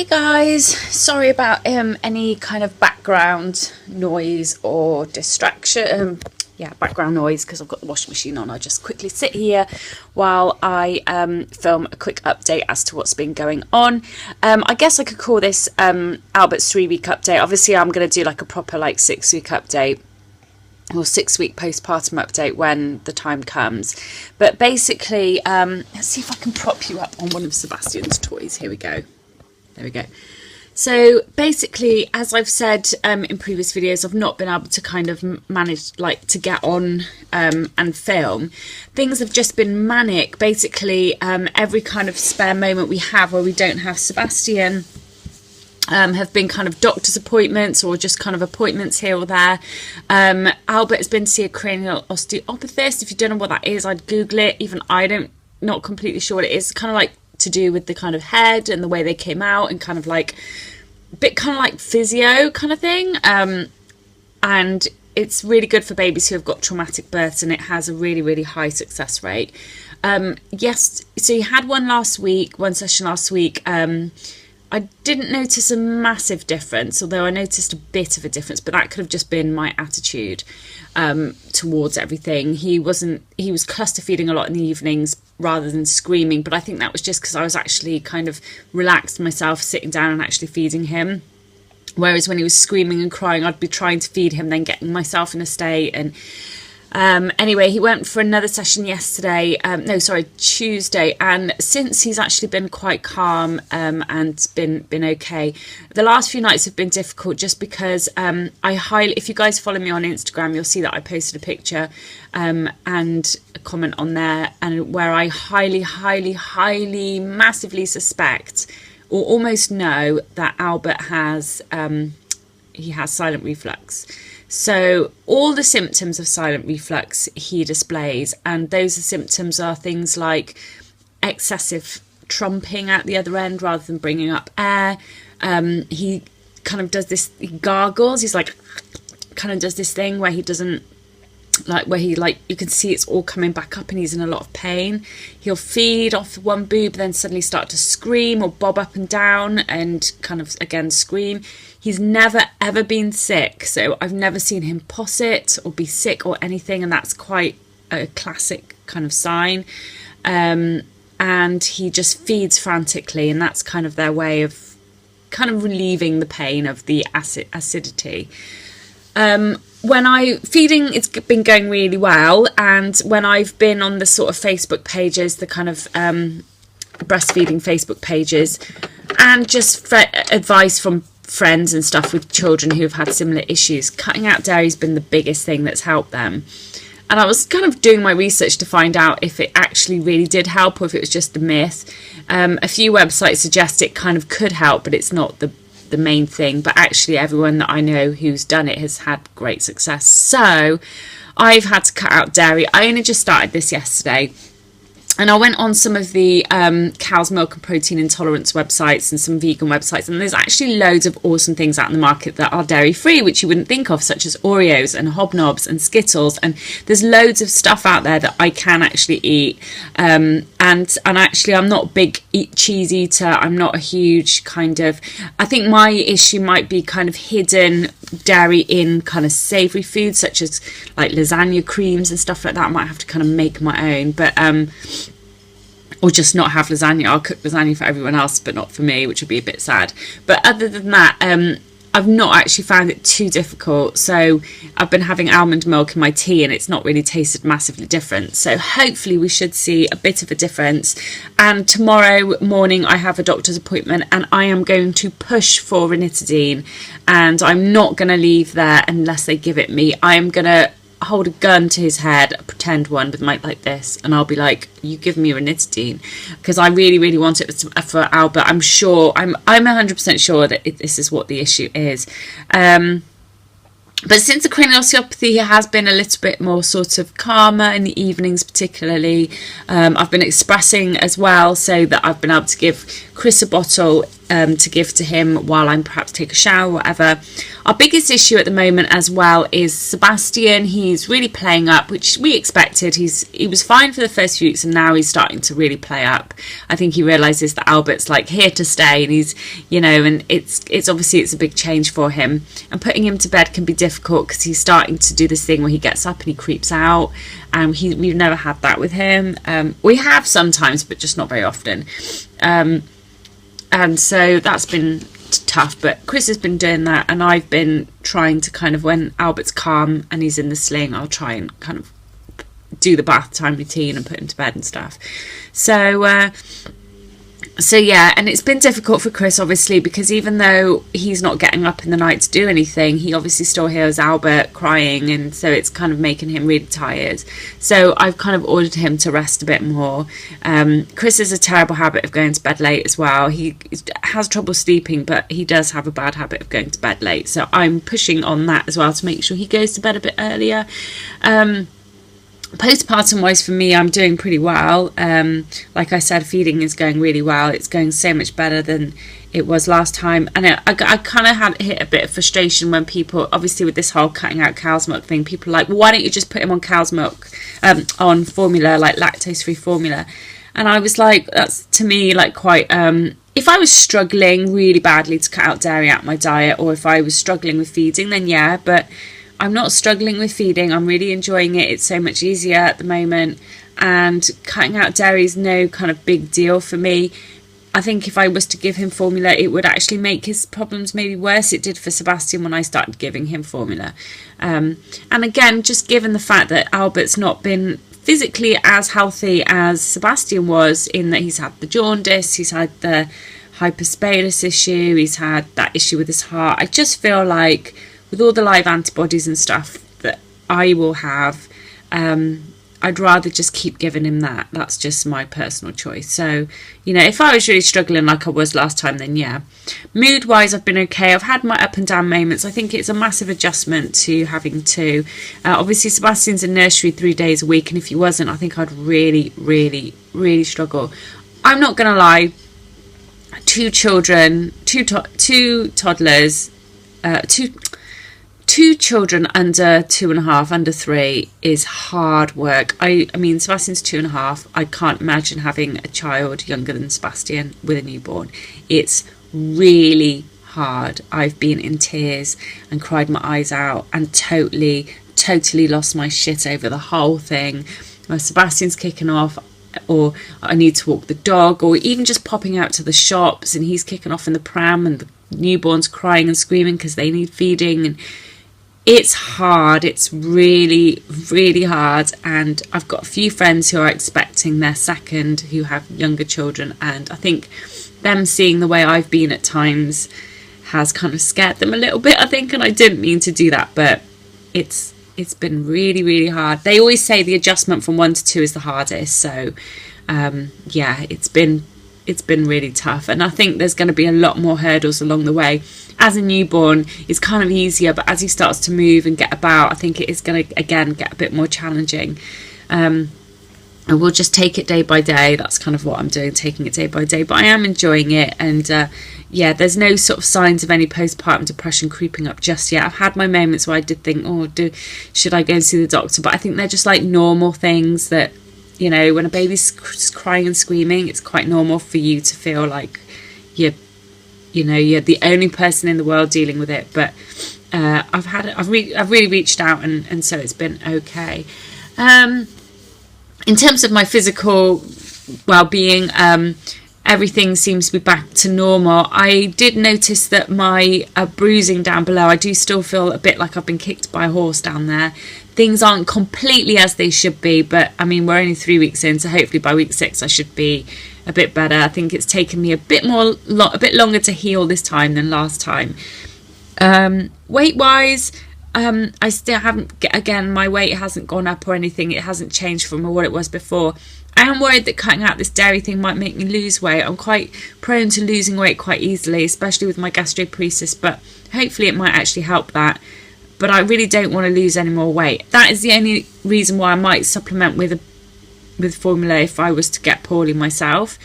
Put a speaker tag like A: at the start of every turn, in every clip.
A: Hey guys, sorry about any kind of background noise or distraction. Background noise because I've got the washing machine on. I just quickly sit here while I film a quick update as to what's been going on. I guess I could call this Albert's 3-week update. Obviously, I'm going to do like a proper 6-week update or 6-week postpartum update when the time comes. But basically, let's see if I can prop you up on one of Sebastian's toys. Here we go. There we go. So basically, as I've said in previous videos, I've not been able to kind of manage to get on and film. Things have just been manic. Basically, every kind of spare moment we have where we don't have Sebastian have been kind of doctor's appointments or just kind of appointments here or there. Albert has been to see a cranial osteopathist. If you don't know what that is, I'd Google it. Even I don't, not completely sure what it is. Kind of like to do with the kind of head and the way they came out and kind of like a bit kind of like physio kind of thing. And it's really good for babies who have got traumatic births, and it has a really, really high success rate. Yes, so you had one session last week. I didn't notice a massive difference, although I noticed a bit of a difference, but that could have just been my attitude towards everything. He was cluster feeding a lot in the evenings rather than screaming, but I think that was just because I was actually kind of relaxed myself, sitting down and actually feeding him. Whereas when he was screaming and crying, I'd be trying to feed him, then getting myself in a state. And anyway, he went for another session Tuesday, and since he's actually been quite calm and been okay. The last few nights have been difficult just because if you guys follow me on Instagram, you'll see that I posted a picture and a comment on there, and where I highly massively suspect or almost know that Albert has silent reflux. So all the symptoms of silent reflux he displays, and those symptoms are things like excessive trumping at the other end rather than bringing up air. He kind of does this, he gargles, he's like kind of does this thing where he doesn't, you can see it's all coming back up and he's in a lot of pain. He'll feed off one boob, then suddenly start to scream or bob up and down and kind of again scream. He's never ever been sick, so I've never seen him posset or be sick or anything, and that's quite a classic kind of sign. And he just feeds frantically, and that's kind of their way of kind of relieving the pain of the acidity. Feeding, it's been going really well, and when I've been on the sort of Facebook pages, the kind of breastfeeding Facebook pages, and just advice from friends and stuff with children who have had similar issues, cutting out dairy has been the biggest thing that's helped them. And I was kind of doing my research to find out if it actually really did help or if it was just a myth. A few websites suggest it kind of could help, but it's not the main thing. But actually everyone that I know who's done it has had great success. So I've had to cut out dairy. I only just started this yesterday. And I went on some of the cow's milk and protein intolerance websites and some vegan websites, and there's actually loads of awesome things out in the market that are dairy free, which you wouldn't think of, such as Oreos and Hobnobs and Skittles, and there's loads of stuff out there that I can actually eat. And actually, I'm not a big cheese eater. I'm not a huge I think my issue might be kind of hidden dairy in kind of savoury foods, such as like lasagna creams and stuff like that. I might have to kind of make my own, but or just not have lasagna. I'll cook lasagna for everyone else, but not for me, which would be a bit sad. But other than that, I've not actually found it too difficult. So I've been having almond milk in my tea, and it's not really tasted massively different. So hopefully we should see a bit of a difference. And tomorrow morning I have a doctor's appointment, and I am going to push for ranitidine, and I'm not going to leave there unless they give it me. I am going to hold a gun to his head, a pretend one with mic like this, and I'll be like, you give me ranitidine, because I really, really want it for Albert. I'm 100% sure that this is what the issue is. But since the cranial osteopathy has been a little bit more sort of calmer in the evenings particularly, I've been expressing as well, so that I've been able to give Chris a bottle to give to him while I'm perhaps take a shower or whatever. Our biggest issue at the moment as well is Sebastian. He's really playing up, which we expected. He was fine for the first few weeks, and now he's starting to really play up. I think he realises that Albert's like here to stay, and he's, you know, and it's obviously it's a big change for him. And putting him to bed can be difficult because he's starting to do this thing where he gets up and he creeps out, and we've never had that with him. We have sometimes, but just not very often. And so that's been tough, but Chris has been doing that, and I've been trying to kind of, when Albert's calm and he's in the sling, I'll try and kind of do the bath time routine and put him to bed and stuff. So yeah, and it's been difficult for Chris, obviously, because even though he's not getting up in the night to do anything, he obviously still hears Albert crying, and so it's kind of making him really tired. So I've kind of ordered him to rest a bit more. Chris has a terrible habit of going to bed late as well. He has trouble sleeping, but he does have a bad habit of going to bed late. So I'm pushing on that as well to make sure he goes to bed a bit earlier. Postpartum wise for me, I'm doing pretty well. Like I said, feeding is going really well. It's going so much better than it was last time, and I kind of had hit a bit of frustration when people, obviously with this whole cutting out cow's milk thing, people are like, well, why don't you just put him on cow's milk, on formula, like lactose free formula? And I was like, that's to me like quite if I was struggling really badly to cut out dairy out my diet, or if I was struggling with feeding, then yeah, but I'm not struggling with feeding. I'm really enjoying it. It's so much easier at the moment, and cutting out dairy is no kind of big deal for me. I think if I was to give him formula, it would actually make his problems maybe worse. It did for Sebastian when I started giving him formula. And again, just given the fact that Albert's not been physically as healthy as Sebastian was, in that he's had the jaundice, he's had the hyperspalus issue, he's had that issue with his heart. I just feel like with all the live antibodies and stuff that I will have, I'd rather just keep giving him that. That's just my personal choice. So, you know, if I was really struggling like I was last time, then yeah. Mood-wise, I've been okay. I've had my up and down moments. I think it's a massive adjustment to having two. Obviously, Sebastian's in nursery 3 days a week, and if he wasn't, I think I'd really, really, really struggle. I'm not going to lie. Two children, two toddlers, two children under 2.5, under 3 is hard work. I mean, Sebastian's 2.5. I can't imagine having a child younger than Sebastian with a newborn. It's really hard. I've been in tears and cried my eyes out and totally lost my shit over the whole thing. When Sebastian's kicking off, or I need to walk the dog, or even just popping out to the shops and he's kicking off in the pram and the newborn's crying and screaming because they need feeding, and it's hard. It's really, really hard. And I've got a few friends who are expecting their second, who have younger children, and I think them seeing the way I've been at times has kind of scared them a little bit, I think, and I didn't mean to do that, but it's been really, really hard. They always say the adjustment from 1 to 2 is the hardest, so yeah, it's been really tough, and I think there's going to be a lot more hurdles along the way. As a newborn, it's kind of easier, but as he starts to move and get about, I think it is going to again get a bit more challenging. And we'll just take it day by day. That's kind of what I'm doing, taking it day by day, but I am enjoying it. And yeah, there's no sort of signs of any postpartum depression creeping up just yet. I've had my moments where I did think, should I go and see the doctor? But I think they're just like normal things that, you know, when a baby's crying and screaming, it's quite normal for you to feel like you're the only person in the world dealing with it. But I've really reached out, and so it's been okay. In terms of my physical well-being, everything seems to be back to normal. I did notice that my bruising down below, I do still feel a bit like I've been kicked by a horse down there. Things aren't completely as they should be, but I mean, we're only 3 weeks in, so hopefully by week 6 I should be a bit better. I think it's taken me a bit longer to heal this time than last time. Weight-wise, I still haven't, again, my weight hasn't gone up or anything. It hasn't changed from what it was before. I am worried that cutting out this dairy thing might make me lose weight. I'm quite prone to losing weight quite easily, especially with my gastroparesis, but hopefully it might actually help that. But I really don't want to lose any more weight. That is the only reason why I might supplement with formula if I was to get poorly myself.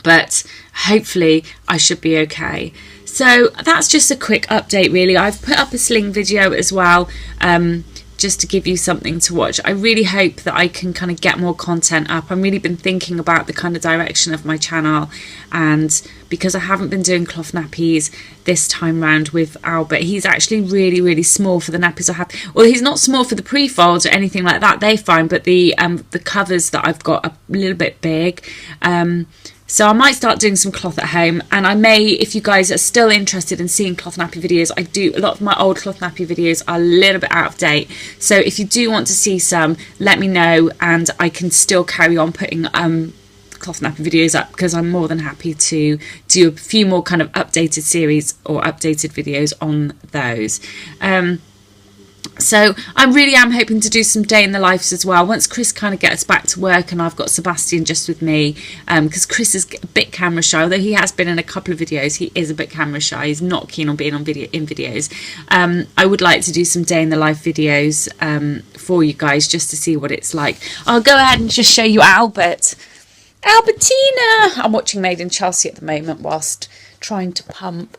A: but hopefully I should be okay. So that's just a quick update really. I've put up a sling video as well, just to give you something to watch. I really hope that I can kind of get more content up. I've really been thinking about the kind of direction of my channel, and because I haven't been doing cloth nappies this time round with Albert, he's actually really small for the nappies I have. Well, he's not small for the pre-folds or anything like that, they're fine, but the covers that I've got are a little bit big. So I might start doing some cloth at home, and I may, if you guys are still interested in seeing cloth nappy videos, I do, a lot of my old cloth nappy videos are a little bit out of date, so if you do want to see some, let me know, and I can still carry on putting cloth nappy videos up, because I'm more than happy to do a few more kind of updated series or updated videos on those. So I really am hoping to do some day in the lives as well once Chris kind of gets back to work and I've got Sebastian just with me, because Chris is a bit camera shy, although he has been in a couple of videos. He is a bit camera shy, he's not keen on being on videos. I would like to do some day in the life videos for you guys, just to see what it's like. I'll go ahead and just show you Albertina. I'm watching Made in Chelsea at the moment whilst trying to pump.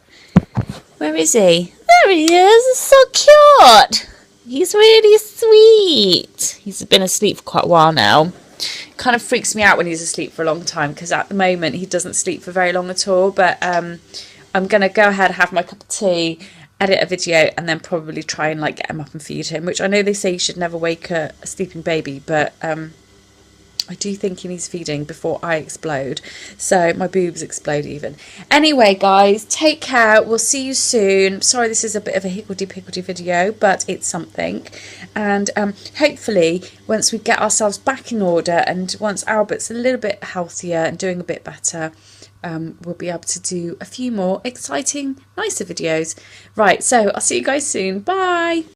A: Where is he? There he is. It's so cute. He's really sweet. He's been asleep for quite a while now. Kind of freaks me out when he's asleep for a long time, because at the moment he doesn't sleep for very long at all. But I'm going to go ahead and have my cup of tea, edit a video, and then probably try and like get him up and feed him, which I know they say you should never wake a sleeping baby, but I do think he needs feeding before I explode. So my boobs explode even. Anyway, guys, take care. We'll see you soon. Sorry this is a bit of a higgledy-piggledy video, but it's something. And hopefully, once we get ourselves back in order and once Albert's a little bit healthier and doing a bit better, we'll be able to do a few more exciting, nicer videos. Right, so I'll see you guys soon. Bye.